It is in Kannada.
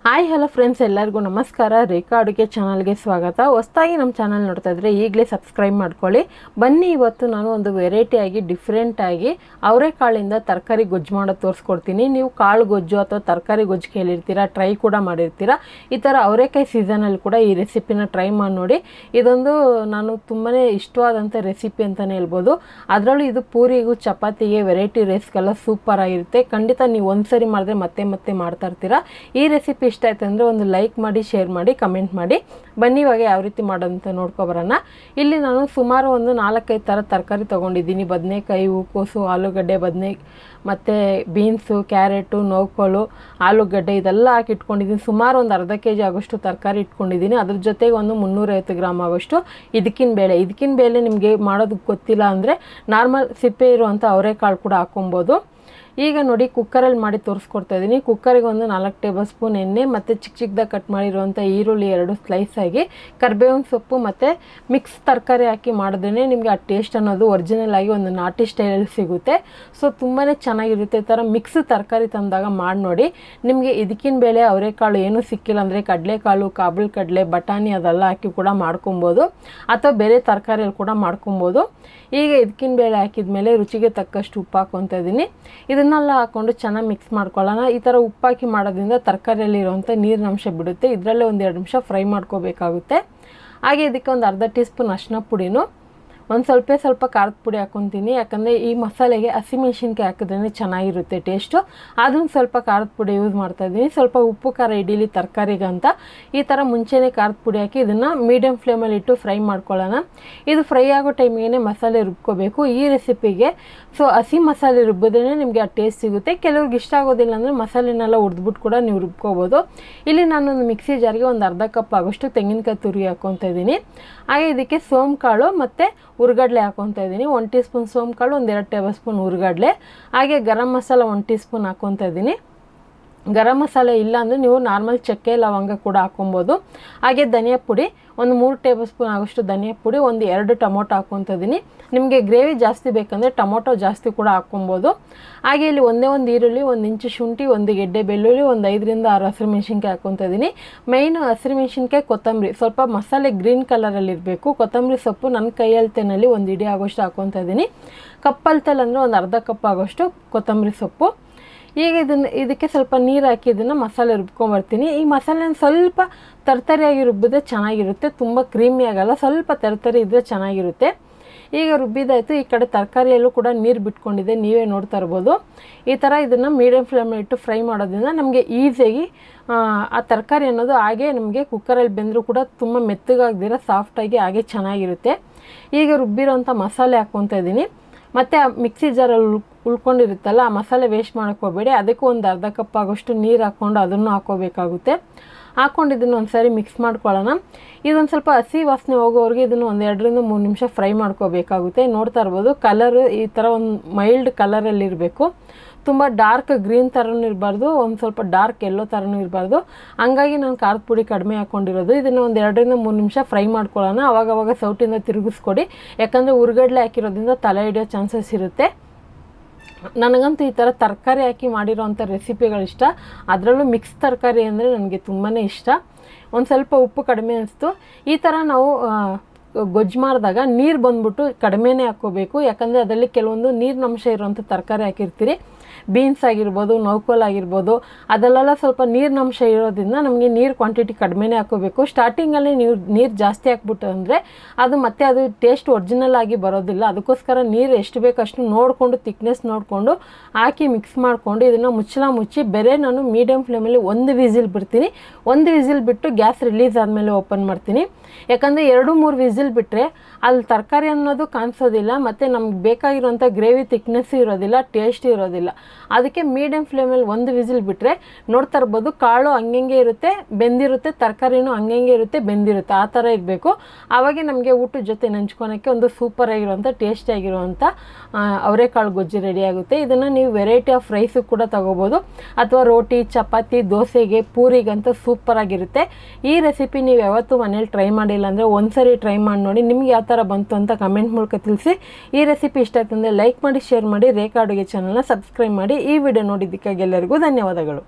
ಹಾಯ್ ಹಲೋ ಫ್ರೆಂಡ್ಸ್, ಎಲ್ಲರಿಗೂ ನಮಸ್ಕಾರ. ರೇಖಾ ಅಡುಗೆ ಚಾನಲ್ಗೆ ಸ್ವಾಗತ. ಹೊಸದಾಗಿ ನಮ್ಮ ಚಾನಲ್ ನೋಡ್ತಾ ಇದ್ರೆ ಈಗಲೇ ಸಬ್ಸ್ಕ್ರೈಬ್ ಮಾಡ್ಕೊಳ್ಳಿ. ಬನ್ನಿ, ಇವತ್ತು ನಾನು ಒಂದು ವೆರೈಟಿಯಾಗಿ ಡಿಫ್ರೆಂಟಾಗಿ ಅವರೆಕಾಳಿಂದ ತರಕಾರಿ ಗೊಜ್ಜು ಮಾಡೋದು ತೋರಿಸ್ಕೊಡ್ತೀನಿ. ನೀವು ಕಾಳು ಗೊಜ್ಜು ಅಥವಾ ತರಕಾರಿ ಗೊಜ್ಜು ಕೇಳಿರ್ತೀರಾ, ಟ್ರೈ ಕೂಡ ಮಾಡಿರ್ತೀರಾ. ಈ ಥರ ಅವರೆಕಾಯಿ ಸೀಸನಲ್ಲಿ ಕೂಡ ಈ ರೆಸಿಪಿನ ಟ್ರೈ ಮಾಡಿ ನೋಡಿ. ಇದೊಂದು ನಾನು ತುಂಬಾ ಇಷ್ಟವಾದಂಥ ರೆಸಿಪಿ ಅಂತಲೇ ಹೇಳ್ಬೋದು. ಅದರಲ್ಲೂ ಇದು ಪೂರಿಗೂ ಚಪಾತಿಗೆ ವೆರೈಟಿ ರೈಸ್ಗೆಲ್ಲ ಸೂಪರ್ ಆಗಿರುತ್ತೆ. ಖಂಡಿತ ನೀವು ಒಂದ್ಸರಿ ಮಾಡಿದ್ರೆ ಮತ್ತೆ ಮತ್ತೆ ಮಾಡ್ತಾ ಇರ್ತೀರಾ. ಈ ರೆಸಿಪಿ ಇಷ್ಟ ಆಯ್ತು ಅಂದರೆ ಒಂದು ಲೈಕ್ ಮಾಡಿ, ಶೇರ್ ಮಾಡಿ, ಕಮೆಂಟ್ ಮಾಡಿ. ಬನ್ನಿ ಇವಾಗ ಯಾವ ರೀತಿ ಮಾಡೋದಂತ ನೋಡ್ಕೊಬರೋಣ. ಇಲ್ಲಿ ನಾನು ಸುಮಾರು ಒಂದು 4-5 ಥರ ತರಕಾರಿ ತೊಗೊಂಡಿದ್ದೀನಿ. ಬದನೆಕಾಯಿ, ಹೂಕೋಸು, ಆಲೂಗಡ್ಡೆ, ಮತ್ತು ಬೀನ್ಸು, ಕ್ಯಾರೆಟು, ನೋಕೋಲು, ಆಲೂಗಡ್ಡೆ ಇದೆಲ್ಲ ಹಾಕಿ ಇಟ್ಕೊಂಡಿದ್ದೀನಿ. ಸುಮಾರು ಒಂದು ಅರ್ಧ kg ಆಗೋಷ್ಟು ತರಕಾರಿ ಇಟ್ಕೊಂಡಿದ್ದೀನಿ. ಅದ್ರ ಜೊತೆಗೆ ಒಂದು 350 ಗ್ರಾಮ್ ಆಗೋಷ್ಟು ಇದಕ್ಕಿನ ಬೇಳೆ ನಿಮಗೆ ಮಾಡೋದಕ್ಕೆ ಗೊತ್ತಿಲ್ಲ ಅಂದರೆ ನಾರ್ಮಲ್ ಸಿಪ್ಪೆ ಇರುವಂಥ ಅವರೆಕಾಳು ಕೂಡ ಹಾಕೊಬೋದು. ಈಗ ನೋಡಿ, ಕುಕ್ಕರಲ್ಲಿ ಮಾಡಿ ತೋರಿಸ್ಕೊಡ್ತಾ ಇದ್ದೀನಿ. ಕುಕ್ಕರಿಗೆ ಒಂದು 4 ಟೇಬಲ್ ಸ್ಪೂನ್ ಎಣ್ಣೆ ಮತ್ತು ಚಿಕ್ಕದಾಗಿ ಕಟ್ ಮಾಡಿರುವಂಥ ಈರುಳ್ಳಿ 2 ಸ್ಲೈಸ್ ಆಗಿ, ಕರಿಬೇವಿನ ಸೊಪ್ಪು ಮತ್ತು ಮಿಕ್ಸ್ ತರಕಾರಿ ಹಾಕಿ ಮಾಡಿದ್ರೆ ನಿಮಗೆ ಆ ಟೇಸ್ಟ್ ಅನ್ನೋದು ಒರಿಜಿನಲ್ ಆಗಿ ಒಂದು ನಾಟಿ ಸ್ಟೈಲಲ್ಲಿ ಸಿಗುತ್ತೆ. ಸೊ ತುಂಬಾ ಚೆನ್ನಾಗಿರುತ್ತೆ. ಈ ಥರ ಮಿಕ್ಸ್ ತರಕಾರಿ ತಂದಾಗ ಮಾಡಿ ನೋಡಿ. ನಿಮಗೆ ಇದಕ್ಕಿನ ಬೇಳೆ ಅವರೆಕಾಳು ಏನೂ ಸಿಕ್ಕಿಲ್ಲ ಅಂದರೆ ಕಡಲೆಕಾಳು, ಕಾಬೂಲ್ ಕಡಲೆ, ಬಟಾಣಿ ಅದೆಲ್ಲ ಹಾಕಿ ಕೂಡ ಮಾಡ್ಕೊಬೋದು, ಅಥವಾ ಬೇರೆ ತರಕಾರಿಯಲ್ಲಿ ಕೂಡ ಮಾಡ್ಕೊಬೋದು. ಈಗ ಇದಕ್ಕಿನ ಬೇಳೆ ಹಾಕಿದ ಮೇಲೆ ರುಚಿಗೆ ತಕ್ಕಷ್ಟು ಉಪ್ಪು ಹಾಕ್ಕೊತಾ ಇದ್ದೀನಿ. ಇದನ್ನೆಲ್ಲ ಹಾಕ್ಕೊಂಡು ಚೆನ್ನಾಗಿ ಮಿಕ್ಸ್ ಮಾಡ್ಕೊಳ್ಳೋಣ. ಈ ಥರ ಉಪ್ಪು ಹಾಕಿ ಮಾಡೋದ್ರಿಂದ ತರಕಾರಿಯಲ್ಲಿರುವಂಥ ನೀರಿನ ಅಂಶ ಬಿಡುತ್ತೆ. ಇದರಲ್ಲೇ ಒಂದು 2 ನಿಮಿಷ ಫ್ರೈ ಮಾಡ್ಕೋಬೇಕಾಗುತ್ತೆ. ಹಾಗೆ ಇದಕ್ಕೆ ಒಂದು ಅರ್ಧ ಟೀ ಸ್ಪೂನ್ ಅರಿಶಿನ ಪುಡಿನೂ, ಒಂದು ಸ್ವಲ್ಪ ಖಾರದ ಪುಡಿ ಹಾಕ್ಕೊತೀನಿ. ಯಾಕಂದರೆ ಈ ಮಸಾಲೆಗೆ ಹಸಿಮೆಣ್ಸಿನ್ಕಾಯಿ ಹಾಕಿದ್ರೇ ಚೆನ್ನಾಗಿರುತ್ತೆ ಟೇಸ್ಟು. ಅದನ್ನು ಸ್ವಲ್ಪ ಖಾರದ ಪುಡಿ ಯೂಸ್ ಮಾಡ್ತಾಯಿದ್ದೀನಿ. ಸ್ವಲ್ಪ ಉಪ್ಪು ಖಾರ ಹಿಡೀಲಿ ತರಕಾರಿಗೆ ಅಂತ ಈ ಥರ ಮುಂಚೆನೇ ಖಾರದ ಪುಡಿ ಹಾಕಿ ಇದನ್ನು ಮೀಡಿಯಮ್ ಫ್ಲೇಮಲ್ಲಿ ಇಟ್ಟು ಫ್ರೈ ಮಾಡ್ಕೊಳ್ಳೋಣ. ಇದು ಫ್ರೈ ಆಗೋ ಟೈಮಿಗೆ ಮಸಾಲೆ ರುಬ್ಕೋಬೇಕು ಈ ರೆಸಿಪಿಗೆ. ಸೊ ಹಸಿ ಮಸಾಲೆ ರುಬ್ಬಿದ್ರೇ ನಿಮಗೆ ಆ ಟೇಸ್ಟ್ ಸಿಗುತ್ತೆ. ಕೆಲವ್ರಿಗೆ ಇಷ್ಟ ಆಗೋದಿಲ್ಲ ಅಂದರೆ ಮಸಾಲೆನೆಲ್ಲ ಹುರಿದ್ಬಿಟ್ಟು ಕೂಡ ನೀವು ರುಬ್ಕೋಬೋದು. ಇಲ್ಲಿ ನಾನೊಂದು ಮಿಕ್ಸಿ ಜಾರಿಗೆ ಒಂದು ಅರ್ಧ ಕಪ್ ಆಗೋಷ್ಟು ತೆಂಗಿನಕಾಯಿ ತುರಿ ಹಾಕ್ಕೊತಾ ಇದ್ದೀನಿ. ಹಾಗೆ ಇದಕ್ಕೆ ಸೋಂಕಾಳು ಮತ್ತು ಹುರ್ಗಡ್ಲೆ ಹಾಕ್ಕೊತಾ ಇದ್ದೀನಿ. 1 ಟೀ ಸ್ಪೂನ್ ಸೋಂಕಾಳು, ಒಂದು 2 ಟೇಬಲ್ ಸ್ಪೂನ್ ಹುರ್ಗಡ್ಲೆ. ಹಾಗೆ ಗರಂ ಮಸಾಲ 1 ಟೀ ಸ್ಪೂನ್ ಹಾಕ್ಕೊತಾ ಇದ್ದೀನಿ. ಗರಂ ಮಸಾಲೆ ಇಲ್ಲ ಅಂದರೆ ನೀವು ನಾರ್ಮಲ್ ಚಕ್ಕೆ ಲವಂಗ ಕೂಡ ಹಾಕ್ಕೊಬೋದು. ಹಾಗೆ ಧನಿಯಾ ಪುಡಿ ಒಂದು 3 ಟೇಬಲ್ ಸ್ಪೂನ್ ಆಗೋಷ್ಟು ಧನಿಯಾ ಪುಡಿ, ಒಂದು 2 ಟೊಮೊಟೊ ಹಾಕ್ಕೊತಾ ಇದ್ದೀನಿ. ನಿಮಗೆ ಗ್ರೇವಿ ಜಾಸ್ತಿ ಬೇಕಂದರೆ ಟೊಮೊಟೊ ಜಾಸ್ತಿ ಕೂಡ ಹಾಕ್ಕೊಬೋದು. ಹಾಗೆ ಇಲ್ಲಿ ಒಂದು ಈರುಳ್ಳಿ, 1 ಇಂಚು ಶುಂಠಿ, 1 ಗೆಡ್ಡೆ ಬೆಳ್ಳುಳ್ಳಿ, ಒಂದು 5-6 ಹಸಿರು ಮೆಣಸಿನ್ಕಾಯಿ ಹಾಕ್ಕೊತಾ ಇದ್ದೀನಿ. ಮೈನು ಹಸಿರು ಮೆಣಸಿನ್ಕಾಯಿ, ಕೊತ್ತಂಬರಿ ಸ್ವಲ್ಪ ಮಸಾಲೆ ಗ್ರೀನ್ ಕಲರಲ್ಲಿ ಇರಬೇಕು. ಕೊತ್ತಂಬರಿ ಸೊಪ್ಪು ನನ್ನ ಕೈಯಲ್ತೆನಲ್ಲಿ 1 ಹಿಡಿ ಆಗೋಷ್ಟು ಹಾಕ್ಕೊತಾ ಇದ್ದೀನಿ. ಕಪ್ಪಲ್ತಲ್ಲಿ ಅಂದರೆ ಒಂದು ಅರ್ಧ ಕಪ್ ಆಗೋಷ್ಟು ಕೊತ್ತಂಬರಿ ಸೊಪ್ಪು. ಈಗ ಇದಕ್ಕೆ ಸ್ವಲ್ಪ ನೀರು ಹಾಕಿ ಇದನ್ನು ಮಸಾಲೆ ರುಬ್ಕೊಂಬರ್ತೀನಿ. ಈ ಮಸಾಲೆನ ಸ್ವಲ್ಪ ತರ್ತರಿಯಾಗಿ ರುಬ್ಬಿದ್ರೆ ಚೆನ್ನಾಗಿರುತ್ತೆ. ತುಂಬ ಕ್ರೀಮಿ ಆಗಲ್ಲ, ಸ್ವಲ್ಪ ತರ್ತರಿ ಇದ್ದರೆ ಚೆನ್ನಾಗಿರುತ್ತೆ. ಈಗ ರುಬ್ಬಿದಾಯಿತು. ಈ ಕಡೆ ತರಕಾರಿಯಲ್ಲೂ ಕೂಡ ನೀರು ಬಿಟ್ಕೊಂಡಿದೆ, ನೀವೇ ನೋಡ್ತಾ ಇರ್ಬೋದು. ಈ ಥರ ಇದನ್ನು ಮೀಡಿಯಮ್ ಫ್ಲೇಮಲ್ಲಿ ಇಟ್ಟು ಫ್ರೈ ಮಾಡೋದ್ರಿಂದ ನಮಗೆ ಈಸಿಯಾಗಿ ಆ ತರಕಾರಿ ಅನ್ನೋದು ಹಾಗೆ ನಮಗೆ ಕುಕ್ಕರಲ್ಲಿ ಬೆಂದರೂ ಕೂಡ ತುಂಬ ಮೆತ್ತಗಾಗ್ದಿರ ಸಾಫ್ಟಾಗಿ ಹಾಗೆ ಚೆನ್ನಾಗಿರುತ್ತೆ. ಈಗ ರುಬ್ಬಿರೋಂಥ ಮಸಾಲೆ ಹಾಕ್ಕೊತಾ ಇದ್ದೀನಿ. ಮತ್ತು ಆ ಮಿಕ್ಸಿ ಜಾರಲ್ಲಿ ಉಳ್ಕೊಂಡಿರುತ್ತಲ್ಲ, ಆ ಮಸಾಲೆ ವೇಸ್ಟ್ ಮಾಡೋಕ್ಕೋಗಬೇಡಿ. ಅದಕ್ಕೂ ಒಂದು ಅರ್ಧ ಕಪ್ ಆಗೋಷ್ಟು ನೀರು ಹಾಕ್ಕೊಂಡು ಅದನ್ನು ಹಾಕ್ಕೋಬೇಕಾಗುತ್ತೆ. ಹಾಕ್ಕೊಂಡು ಇದನ್ನು ಒಂದು ಸಾರಿ ಮಿಕ್ಸ್ ಮಾಡ್ಕೊಳ್ಳೋಣ. ಇದೊಂದು ಸ್ವಲ್ಪ ಹಸಿ ವಾಸನೆ ಹೋಗೋವರೆಗೆ ಇದನ್ನು ಒಂದು 2-3 ನಿಮಿಷ ಫ್ರೈ ಮಾಡ್ಕೋಬೇಕಾಗುತ್ತೆ. ನೋಡ್ತಾ ಇರ್ಬೋದು, ಕಲರ್ ಈ ಥರ ಒಂದು ಮೈಲ್ಡ್ ಕಲರಲ್ಲಿರಬೇಕು. ತುಂಬ ಡಾರ್ಕ್ ಗ್ರೀನ್ ಥರನೂ ಇರಬಾರ್ದು, ಒಂದು ಸ್ವಲ್ಪ ಡಾರ್ಕ್ ಎಲ್ಲೋ ಥರನೂ ಇರಬಾರ್ದು. ಹಂಗಾಗಿ ನಾನು ಖಾರದ ಪುಡಿ ಕಡಿಮೆ ಹಾಕ್ಕೊಂಡಿರೋದು. ಇದನ್ನು ಒಂದು 2-3 ನಿಮಿಷ ಫ್ರೈ ಮಾಡ್ಕೊಳ್ಳೋಣ. ಅವಾಗವಾಗ ಸೌಟಿಂದ ತಿರುಗಿಸ್ಕೊಡಿ, ಯಾಕಂದರೆ ಹುರ್ಗಡ್ಲೆ ಹಾಕಿರೋದ್ರಿಂದ ತಲೆ ಹಿಡಿಯೋ ಚಾನ್ಸಸ್ ಇರುತ್ತೆ. ನನಗಂತೂ ಈ ಥರ ತರಕಾರಿ ಹಾಕಿ ಮಾಡಿರೋವಂಥ ರೆಸಿಪಿಗಳಿಷ್ಟ. ಅದರಲ್ಲೂ ಮಿಕ್ಸ್ ತರಕಾರಿ ಅಂದರೆ ನನಗೆ ತುಂಬಾ ಇಷ್ಟ. ಒಂದು ಸ್ವಲ್ಪ ಉಪ್ಪು ಕಡಿಮೆ ಅನಿಸ್ತು. ಈ ಥರ ನಾವು ಗೊಜ್ಜು ಮಾಡಿದಾಗ ನೀರು ಬಂದ್ಬಿಟ್ಟು ಕಡಿಮೆನೇ ಹಾಕ್ಕೋಬೇಕು. ಯಾಕಂದರೆ ಅದರಲ್ಲಿ ಕೆಲವೊಂದು ನೀರಿನಂಶ ಇರುವಂಥ ತರಕಾರಿ ಹಾಕಿರ್ತೀರಿ. ಬೀನ್ಸ್ ಆಗಿರ್ಬೋದು, ನೌಕೋಲ್ ಆಗಿರ್ಬೋದು, ಅದರಲ್ಲೆಲ್ಲ ಸ್ವಲ್ಪ ನೀರಿನಂಶ ಇರೋದ್ರಿಂದ ನಮಗೆ ನೀರು ಕ್ವಾಂಟಿಟಿ ಕಡಿಮೆನೇ ಹಾಕೋಬೇಕು. ಸ್ಟಾರ್ಟಿಂಗಲ್ಲಿ ನೀರು ಜಾಸ್ತಿ ಹಾಕ್ಬಿಟ್ಟು ಅಂದರೆ ಅದು ಟೇಸ್ಟ್ ಒರಿಜಿನಲ್ ಆಗಿ ಬರೋದಿಲ್ಲ. ಅದಕ್ಕೋಸ್ಕರ ನೀರು ಎಷ್ಟು ಬೇಕು ಅಷ್ಟು ನೋಡಿಕೊಂಡು, ತಿಕ್ನೆಸ್ ನೋಡಿಕೊಂಡು ಹಾಕಿ ಮಿಕ್ಸ್ ಮಾಡಿಕೊಂಡು ಇದನ್ನು ಮುಚ್ಚಿ ಬೇರೆ ನಾನು ಮೀಡಿಯಮ್ ಫ್ಲೇಮಲ್ಲಿ 1 ವಿಸಿಲ್ ಬಿಡ್ತೀನಿ. 1 ವಿಸಿಲ್ ಬಿಟ್ಟು ಗ್ಯಾಸ್ ರಿಲೀಸ್ ಆದಮೇಲೆ ಓಪನ್ ಮಾಡ್ತೀನಿ. ಯಾಕಂದರೆ 2-3 ವಿಸಿಲ್ ಬಿಟ್ಟರೆ ಅಲ್ಲಿ ತರಕಾರಿ ಅನ್ನೋದು ಕಾಣಿಸೋದಿಲ್ಲ, ಮತ್ತು ನಮ್ಗೆ ಬೇಕಾಗಿರೋಂಥ ಗ್ರೇವಿ ತಿಕ್ನೆಸ್ಸು ಇರೋದಿಲ್ಲ, ಟೇಸ್ಟ್ ಇರೋದಿಲ್ಲ. ಅದಕ್ಕೆ ಮೀಡಿಯಮ್ ಫ್ಲೇಮಲ್ಲಿ 1 ವಿಸಿಲ್ ಬಿಟ್ಟರೆ ನೋಡ್ತಾ ಇರ್ಬೋದು, ಕಾಳು ಹಂಗೆ ಇರುತ್ತೆ, ಬೆಂದಿರುತ್ತೆ, ತರಕಾರಿನೂ ಹಂಗೆ ಇರುತ್ತೆ, ಬೆಂದಿರುತ್ತೆ. ಆ ಥರ ಇರಬೇಕು. ಆವಾಗೆ ನಮಗೆ ಊಟದ ಜೊತೆ ನೆಂಚ್ಕೊಳಕ್ಕೆ ಒಂದು ಸೂಪರ್ ಆಗಿರುವಂಥ ಟೇಸ್ಟಿಯಾಗಿರುವಂಥ ಅವರೆಕಾಳು ಗೊಜ್ಜು ರೆಡಿ ಆಗುತ್ತೆ. ಇದನ್ನು ನೀವು ವೆರೈಟಿ ಆಫ್ ರೈಸು ಕೂಡ ತೊಗೋಬೋದು, ಅಥವಾ ರೋಟಿ, ಚಪಾತಿ, ದೋಸೆಗೆ, ಪೂರಿಗಂತೂ ಸೂಪರ್ ಆಗಿರುತ್ತೆ. ಈ ರೆಸಿಪಿ ನೀವು ಯಾವತ್ತೂ ಮನೇಲಿ ಟ್ರೈ ಮಾಡಿಲ್ಲ ಅಂದರೆ ಒಂದ್ಸರಿ ಟ್ರೈ ಮಾಡಿ ನೋಡಿ. ನಿಮ್ಗೆ ಯಾವ ಥರ ಬಂತು ಅಂತ ಕಮೆಂಟ್ ಮೂಲಕ ತಿಳಿಸಿ. ಈ ರೆಸಿಪಿ ಇಷ್ಟ ಆಯ್ತು ಅಂದರೆ ಲೈಕ್ ಮಾಡಿ, ಶೇರ್ ಮಾಡಿ, ರೇಖಾ ಅಡುಗೆ ಚಾನಲ್ನ ಸಬ್ಸ್ಕ್ರೈಬ್ ಮಾಡಿ. ಈ ವಿಡಿಯೋ ನೋಡಿದ್ದಕ್ಕಾಗಿ ಎಲ್ಲರಿಗೂ ಧನ್ಯವಾದಗಳು.